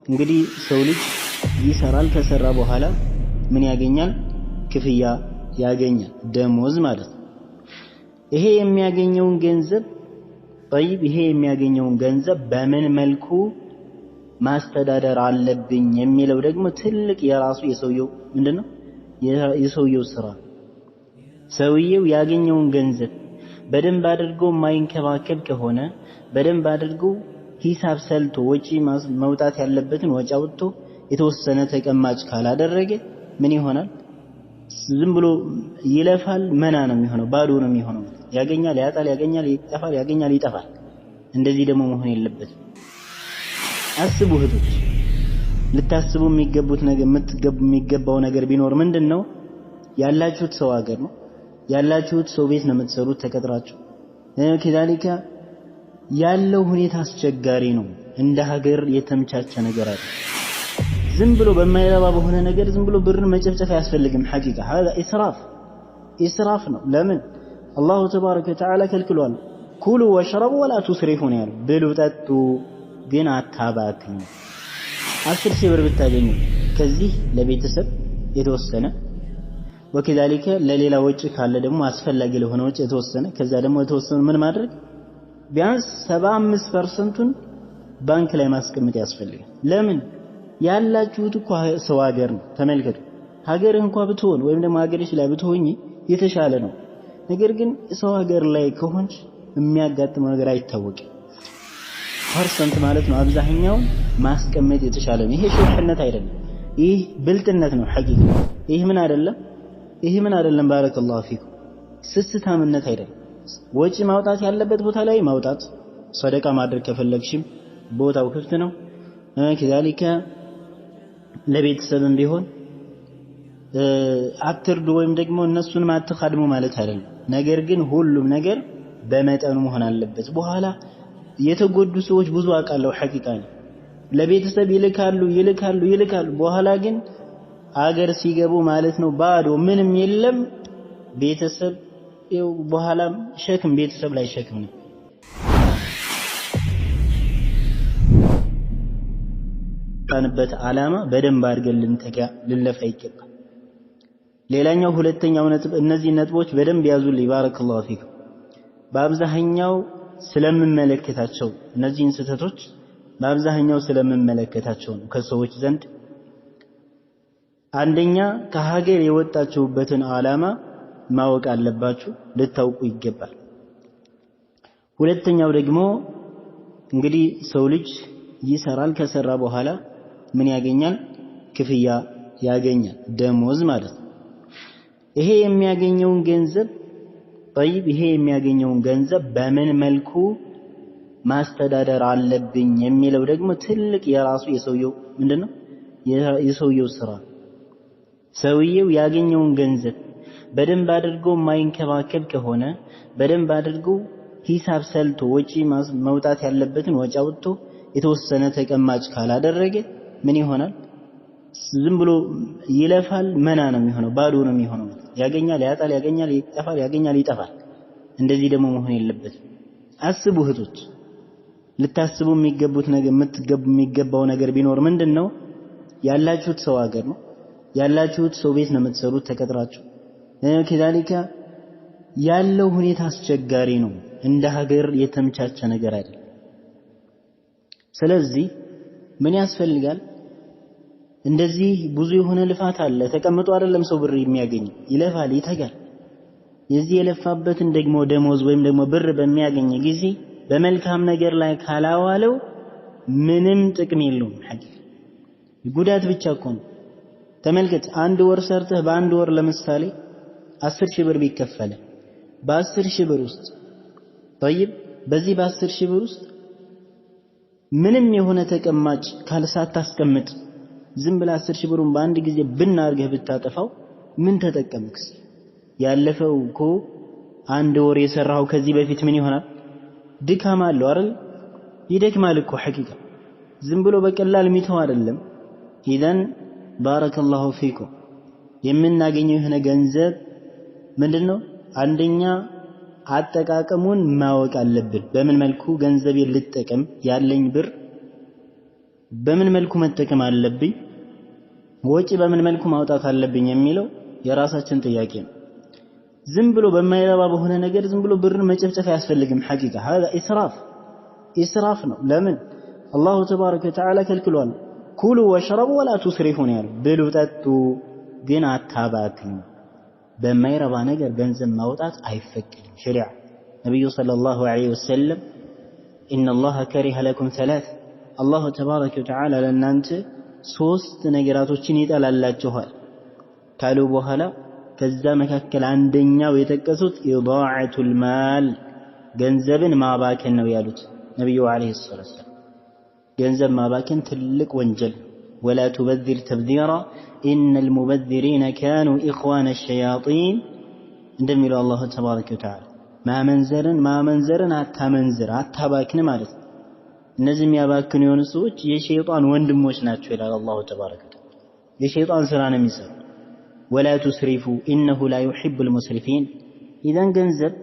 እንግዲህ ሰው ልጅ ይሰራል። ከሰራ በኋላ ምን ያገኛል? ክፍያ ያገኛል፣ ደሞዝ ማለት ነው። ይሄ የሚያገኘውን ገንዘብ በምን መልኩ ማስተዳደር አለብኝ የሚለው ደግሞ ትልቅ የራሱ የሰውየው ምንድነው የሰውየው ስራ። ሰውየው ያገኘውን ገንዘብ በደንብ አድርጎ ማይንከባከብ ከሆነ በደንብ አድርጎ ሂሳብ ሰልቶ ወጪ መውጣት ያለበትን ወጪ አውጥቶ የተወሰነ ተቀማጭ ካላደረገ ምን ይሆናል? ዝም ብሎ ይለፋል፣ መና ነው የሚሆነው፣ ባዶ ነው የሚሆነው። ያገኛል፣ ያጣል፣ ያገኛል፣ ይጠፋል፣ ያገኛል፣ ይጠፋል። እንደዚህ ደግሞ መሆን የለበትም። አስቡ እህቶች፣ ልታስቡ የሚገባው ነገር ቢኖር ምንድነው? ያላችሁት ሰው ሀገር ነው፣ ያላችሁት ሰው ቤት ነው የምትሰሩት ተቀጥራችሁ። ከዛሊካ ያለው ሁኔታ አስቸጋሪ ነው። እንደ ሀገር የተመቻቸ ነገር አለ። ዝም ብሎ በማይረባ በሆነ ነገር ዝም ብሎ ብርን መጨፍጨፍ አያስፈልግም። ሐቂቃ هذا ኢስራፍ ነው። ለምን አላሁ ተባረከ ወተዓላ ከልክሏል። ኩሉ ወሽረቡ ወላ ቱስሪፉ ነው ያለው። ብሉ ጠጡ፣ ግን አታባክኑ። 10 ሺህ ብር ብታገኙ ከዚህ ለቤተሰብ የተወሰነ ወከዛሊከ ለሌላ ወጪ ካለ ደግሞ አስፈላጊ ለሆነ ወጪ የተወሰነ፣ ከዛ ደግሞ የተወሰነ ምን ማድረግ ቢያንስ 75%ን ባንክ ላይ ማስቀመጥ ያስፈልጋል። ለምን ያላችሁት እኮ ሰው ሀገር ነው። ተመልከቱ፣ ሀገርህ እንኳን ብትሆን ወይም ደግሞ ሀገርሽ ላይ ብትሆኚ የተሻለ ነው። ነገር ግን ሰው ሀገር ላይ ከሆንሽ የሚያጋጥመው ነገር አይታወቅም። ፐርሰንት ማለት ነው አብዛኛው ማስቀመጥ የተሻለ ነው። ይሄ ሹህነት አይደለም፣ ይህ ብልጥነት ነው። ሐቂቃ ይህ ምን አይደለም ባረከላሁ ፊኩም፣ ስስታምነት አይደለም። ወጪ ማውጣት ያለበት ቦታ ላይ ማውጣት፣ ሰደቃ ማድረግ ከፈለግሽም ቦታው ክፍት ነው። ከዛሊከ ለቤተሰብም ቢሆን አትርዱ ወይም ደግሞ እነሱን ማትኻድሙ ማለት አይደለም። ነገር ግን ሁሉም ነገር በመጠኑ መሆን አለበት። በኋላ የተጎዱ ሰዎች ብዙ አውቃለሁ። ሐቂቃ ነው። ለቤተሰብ ይልካሉ። በኋላ ግን አገር ሲገቡ ማለት ነው ባዶ ምንም የለም። ቤተሰብ በኋላም ሸክም ቤተሰብ ላይ ሸክም ነው። ቃንበት ዓላማ በደንብ አድርገን ልንለፋ ይገባል። ሌላኛው ሁለተኛው ነጥብ፣ እነዚህ ነጥቦች በደንብ ያዙልኝ ባረከላሁ ፊኩም። በአብዛኛው ስለምመለከታቸው እነዚህን ስህተቶች በአብዛኛው ስለምመለከታቸው ነው ከሰዎች ዘንድ። አንደኛ ከሀገር የወጣችሁበትን ዓላማ ማወቅ አለባችሁ፣ ልታውቁ ይገባል። ሁለተኛው ደግሞ እንግዲህ ሰው ልጅ ይሰራል። ከሰራ በኋላ ምን ያገኛል? ክፍያ ያገኛል፣ ደሞዝ ማለት ነው። ይሄ የሚያገኘውን ገንዘብ በምን መልኩ ማስተዳደር አለብኝ የሚለው ደግሞ ትልቅ የራሱ የሰውየው ምንድነው የሰውየው ስራ። ሰውየው ያገኘውን ገንዘብ በደንብ አድርጎ ማይንከባከብ ከሆነ በደንብ አድርጎ ሂሳብ ሰልቶ ወጪ መውጣት ያለበትን ወጪ አውጥቶ የተወሰነ ተቀማጭ ካላደረገ ምን ይሆናል? ዝም ብሎ ይለፋል፣ መና ነው የሚሆነው፣ ባዶ ነው የሚሆነው። ያገኛል፣ ያጣል፣ ያገኛል፣ ይጠፋል። እንደዚህ ደግሞ መሆን የለበትም። አስቡ እህቶች፣ ልታስቡ የሚገባው ነገር ቢኖር ምንድነው? ያላችሁት ሰው ሀገር ነው፣ ያላችሁት ሰው ቤት ነው የምትሰሩት ተቀጥራችሁ። ከዛሊካ ያለው ሁኔታ አስቸጋሪ ነው። እንደ ሀገር የተመቻቸ ነገር አይደለም። ስለዚህ ምን ያስፈልጋል? እንደዚህ ብዙ የሆነ ልፋት አለ። ተቀምጦ አይደለም ሰው ብር የሚያገኝ፣ ይለፋል፣ ይተጋል። የዚህ የለፋበትን ደግሞ ደሞዝ ወይም ደግሞ ብር በሚያገኝ ጊዜ በመልካም ነገር ላይ ካላዋለው ምንም ጥቅም የለውም። ሐቂቃ ጉዳት ብቻ እኮ ነው። ተመልከት፣ አንድ ወር ሰርተህ በአንድ ወር ለምሳሌ 10 ሺህ ብር ቢከፈለ በ10 ሺህ ብር ውስጥ በዚህ በ10 ሺህ ብር ውስጥ ምንም የሆነ ተቀማጭ ካልሳታስቀምጥ ዝም ብለህ 10 ሺህ ብሩን በአንድ ጊዜ ብናርገህ ብታጠፋው ምን ተጠቀምክስ? ያለፈው እኮ አንድ ወር የሰራው ከዚህ በፊት ምን ይሆናል? ድካም አለው አይደል? ይደክማል እኮ ሐቂቃ። ዝም ብሎ በቀላል የሚተው አይደለም። ኢዘን ባረከላሁ ፊኩም የምናገኘው የሆነ ገንዘብ ምንድነው? አንደኛ አጠቃቀሙን ማወቅ አለብን። በምን መልኩ ገንዘቤን ልጠቀም፣ ያለኝ ብር በምን መልኩ መጠቀም አለብኝ ወጪ በምን መልኩ ማውጣት አለብኝ የሚለው የራሳችን ጥያቄ ነው ዝም ብሎ በማይረባ በሆነ ነገር ዝም ብሎ ብርን መጨፍጨፍ አያስፈልግም ሐቂቃ هذا ኢስራፍ ነው ለምን አላሁ ተባረከ ወተዓላ ከልክሏል ኩሉ ወሽረቡ ወላ ቱስሪፉ ያለው ብሉ ጠጡ ግን አታባክኑ በማይረባ ነገር ገንዘብ ማውጣት አይፈቀድም ሸሪዓ ነብዩ ሰለላሁ ዐለይሂ ወሰለም إن الله كره لكم ثلاث الله تبارك وتعالى ለእናንተ ሶስት ነገራቶችን ይጠላላችኋል ካሉ በኋላ ከዛ መካከል አንደኛው የተጠቀሱት ኢዳዓቱል ማል ገንዘብን ማባከን ነው ያሉት ነብዩ አለይሂ ሰላቱ ገንዘብ ማባከን ትልቅ ወንጀል ولا تبذر تبذيرا إن المبذرين كانوا إخوان الشياطين እንደሚለው አላህ ተባረከ ወተዓላ ማመንዘርን አታመንዝር አታባክን ማለት ነው እነዚህ የሚያባክኑ የሆኑ ሰዎች የሸይጣን ወንድሞች ናቸው ይላል አላህ ተባረከ ወተዓላ የሸይጣን ስራ ነው የሚሰሩ ولا تسرفوا إنه لا يحب المسرفين إذا ገንዘብ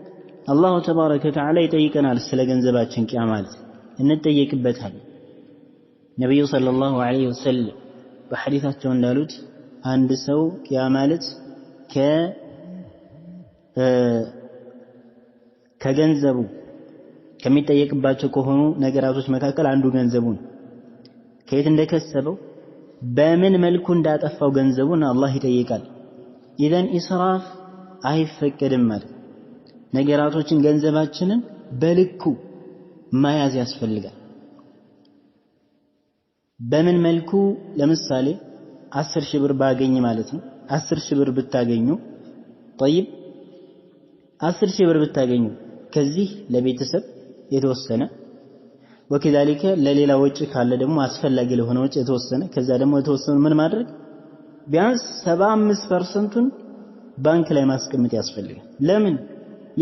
አላህ ተባረከ ወተዓላ ይጠይቀናል ስለ ገንዘባችን ቂያማ ማለት እንጠየቅበታለን ነብዩ ሰለላሁ ዐለይሂ ወሰለም በሐዲሳቸው እንዳሉት አንድ ሰው ቂያማ ማለት ከገንዘቡ ከሚጠየቅባቸው ከሆኑ ነገራቶች መካከል አንዱ ገንዘቡን ከየት እንደከሰበው በምን መልኩ እንዳጠፋው ገንዘቡን አላህ ይጠይቃል ኢዘን ኢስራፍ አይፈቀድም ማለት ነገራቶችን ገንዘባችንን በልኩ ማያዝ ያስፈልጋል በምን መልኩ ለምሳሌ 10,000 ብር ባገኝ ማለት ነው 10,000 ብር ብታገኙ طيب 10,000 ብር ብታገኙ ከዚህ ለቤተሰብ የተወሰነ ወከዛሊከ ለሌላ ወጪ ካለ ደግሞ አስፈላጊ ለሆነ ወጪ የተወሰነ ከዛ ደግሞ የተወሰነ ምን ማድረግ ቢያንስ 75%ን ባንክ ላይ ማስቀመጥ ያስፈልጋል ለምን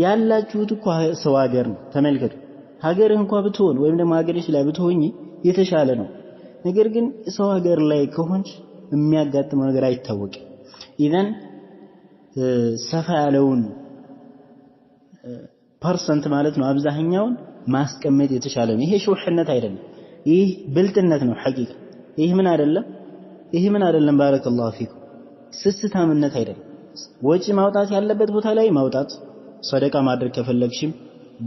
ያላችሁት እኮ ሰው ሀገር ነው ተመልከቱ ሀገርህ እንኳን ብትሆን ወይም ደግሞ ሀገርሽ ላይ ብትሆኚ የተሻለ ነው ነገር ግን ሰው ሀገር ላይ ከሆንሽ የሚያጋጥመው ነገር አይታወቅም ኢዘን ሰፋ ያለውን ፐርሰንት ማለት ነው አብዛኛውን ማስቀመጥ የተሻለ ነው ይሄ ሹህነት አይደለም ይህ ብልጥነት ነው ሐቂቃ ይህ ምን አይደለም ባረከላሁ ፊኩም ስስታምነት አይደለም ወጪ ማውጣት ያለበት ቦታ ላይ ማውጣት ሰደቃ ማድረግ ከፈለግሽም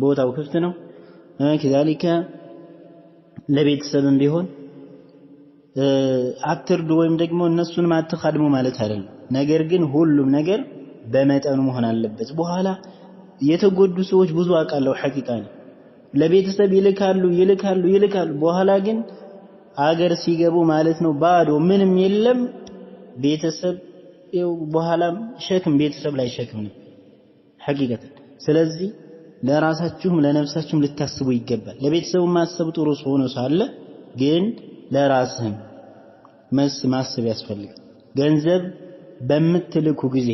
ቦታው ክፍት ነው ከዛሊከ ለቤተሰብም ቢሆን አትርዱ ወይም ደግሞ እነሱን ማትخدሙ ማለት አይደለም ነገር ግን ሁሉም ነገር በመጠኑ መሆን አለበት በኋላ የተጎዱ ሰዎች ብዙ አቃለው ሐቂቃ ነው ለቤተሰብ ይልካሉ በኋላ ግን አገር ሲገቡ ማለት ነው ባዶ ምንም የለም ቤተሰብ በኋላም ሸክም ቤተሰብ ላይ ሸክም ነው ሐቂቃ ስለዚህ ለራሳችሁም ለነፍሳችሁም ልታስቡ ይገባል ለቤተሰቡ ማሰብ ጥሩ ሆኖ ሳለ ግን ለራስህም ማሰብ ያስፈልጋል ገንዘብ በመትልኩ ጊዜ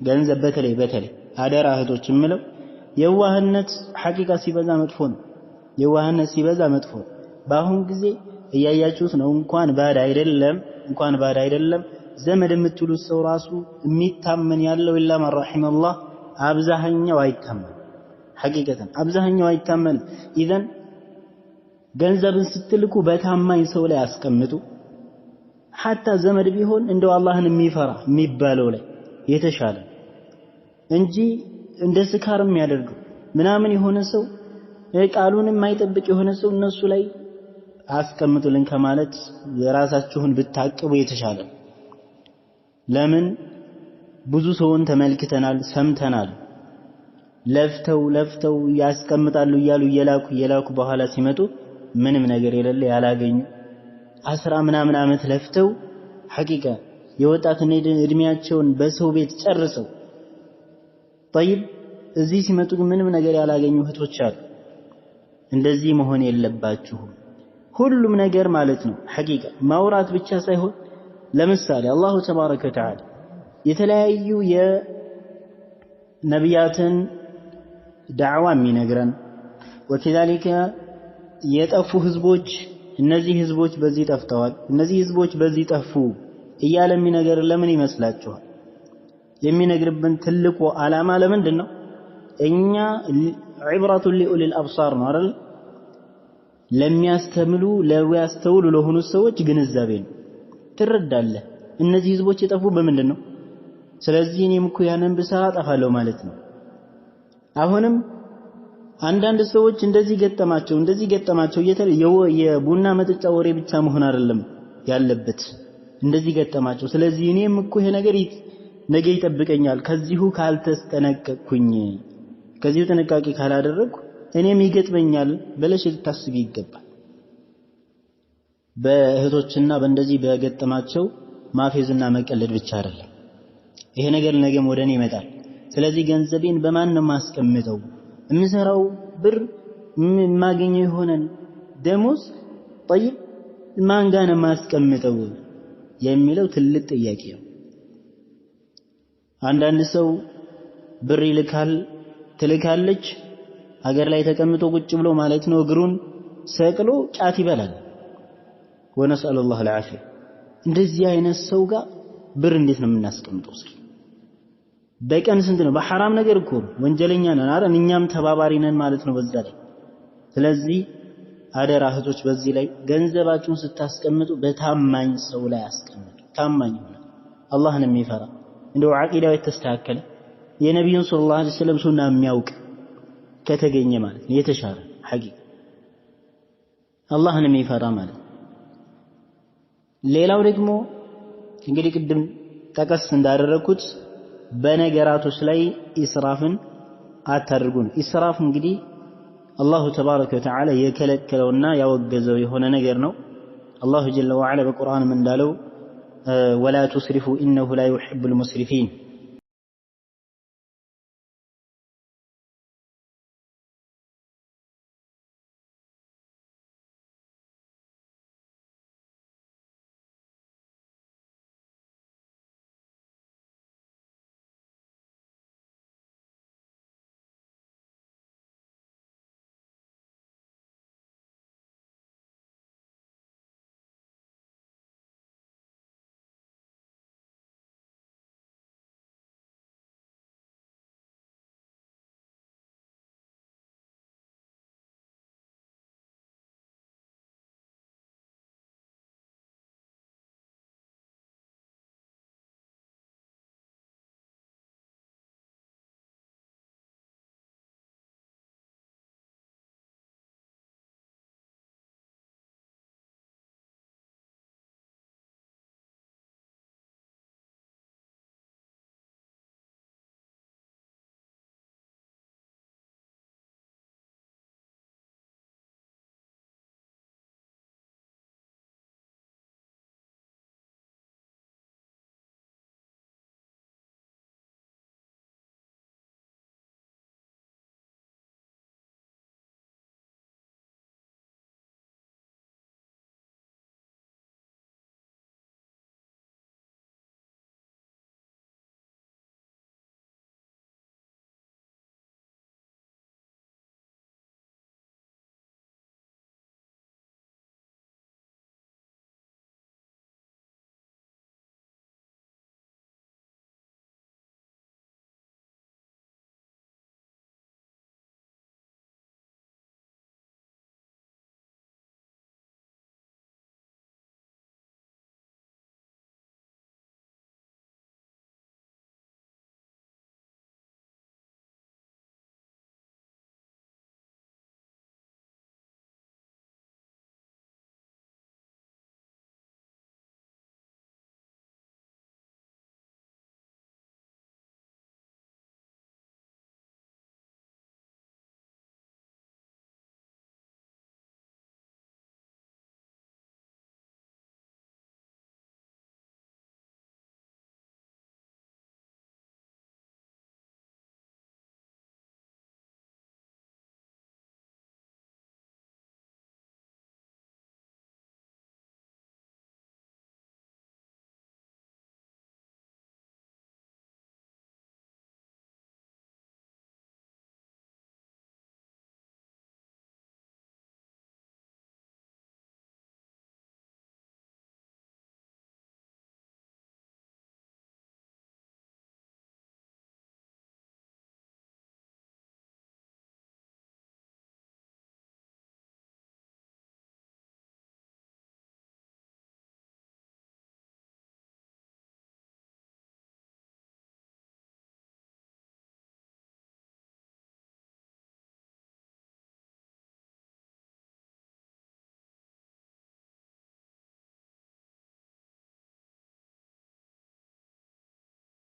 ገንዘብ በተለይ አደራ እህቶች ምለው የዋህነት ሐቂቃ ሲበዛ መጥፎ ነው የዋህነት ሲበዛ መጥፎ በአሁን ጊዜ እያያችሁት ነው እንኳን ባዳ አይደለም ዘመድ የምትሉት ሰው ራሱ የሚታመን ያለው ኢላ ማን ረሂመላህ አብዛኛው አይታመን ሐቂቃተን አብዛኛው አይታመን ኢዘን ገንዘብን ስትልኩ በታማኝ ሰው ላይ አስቀምጡ حتى ዘመድ ቢሆን እንደው አላህን የሚፈራ የሚባለው ላይ የተሻለ እንጂ እንደ ስካርም ያደርገው ምናምን የሆነ ሰው ቃሉንም የማይጠብቅ የሆነ ሰው እነሱ ላይ አስቀምጡልን ከማለት የራሳችሁን ብታቅቡ የተሻለ ለምን ብዙ ሰውን ተመልክተናል ሰምተናል ለፍተው ያስቀምጣሉ እያሉ እየላኩ በኋላ ሲመጡ ምንም ነገር የሌለ ያላገኙ 10 ምናምን አመት ለፍተው ሐቂቃ የወጣትነት እድሜያቸውን በሰው ቤት ጨርሰው طيب እዚህ ሲመጡ ምንም ነገር ያላገኙ እህቶች አሉ እንደዚህ መሆን የለባችሁም ሁሉም ነገር ማለት ነው ሐቂቃ ማውራት ብቻ ሳይሆን ለምሳሌ አላሁ ተባረከ ወተዓላ የተለያዩ የነቢያትን ዳዕዋ የሚነግረን ወከዛሊከ የጠፉ ህዝቦች እነዚህ ህዝቦች በዚህ ጠፍተዋል እነዚህ ህዝቦች በዚህ ጠፉ እያለ የሚነገር ለምን ይመስላችኋል የሚነግርብን ትልቁ ዓላማ ለምንድነው እኛ ዒብራቱ ሊኡሊል አብሳር ነው አይደል ለሚያስተምሉ ለያስተውሉ ለሆኑ ሰዎች ግንዛቤ ነው ትረዳለህ እነዚህ ህዝቦች የጠፉ በምንድን ነው ስለዚህ እኔም እኮ ያንን ብሰራ አጠፋለሁ ማለት ነው አሁንም አንዳንድ ሰዎች እንደዚህ ገጠማቸው የቡና መጠጫ ወሬ ብቻ መሆን አይደለም ያለበት እንደዚህ ገጠማቸው ስለዚህ እኔም እኮ ይሄ ነገር ነገ ይጠብቀኛል ከዚሁ ካልተስጠነቀቅኩኝ ከዚሁ ጥንቃቄ ካላደረኩ እኔም ይገጥመኛል ብለሽ ልታስቢ ይገባል በእህቶችና በእንደዚህ በገጠማቸው ማፌዝና መቀለድ ብቻ አይደለም ይሄ ነገር ነገም ወደኔ ይመጣል ስለዚህ ገንዘቤን በማን ነው ማስቀምጠው እምሰራው ብር ማገኘው ይሆናል ደሞዝ طيب ማን ጋር ነው ማስቀምጠው የሚለው ትልቅ ጥያቄ ነው አንዳንድ ሰው ብር ይልካል ትልካለች ሀገር ላይ ተቀምጦ ቁጭ ብሎ ማለት ነው እግሩን ሰቅሎ ጫት ይበላል ወነሰአል الله العافيه እንደዚህ አይነት ሰው ጋር ብር እንዴት ነው የምናስቀምጠው እስኪ በቀን ስንት ነው በሐራም ነገር እኮ ወንጀለኛ ነን አይደል እኛም ተባባሪ ነን ማለት ነው በዛ ላይ ስለዚህ አደራ እህቶች በዚህ ላይ ገንዘባችሁን ስታስቀምጡ በታማኝ ሰው ላይ አስቀምጡ ታማኝ ሆነ አላህን የሚፈራ እንደው አቂዳው የተስተካከለ የነብዩን ሰለላሁ ዐለይሂ ወሰለም ሱና የሚያውቅ ከተገኘ ማለት ነው የተሻለ ሐቂቃ አላህን የሚፈራ ማለት ሌላው ደግሞ እንግዲህ ቅድም ጠቀስ እንዳደረኩት በነገራቶች ላይ ኢስራፍን አታድርጉ ነው ኢስራፍ እንግዲህ አላሁ ተባረከ ወተዓላ የከለከለውና ያወገዘው የሆነ ነገር ነው አላሁ ጀለ ወዐላ በቁርአንም እንዳለው ወላ ቱስሪፉ ኢነሁ ላ ዩሂቡል ሙስሪፊን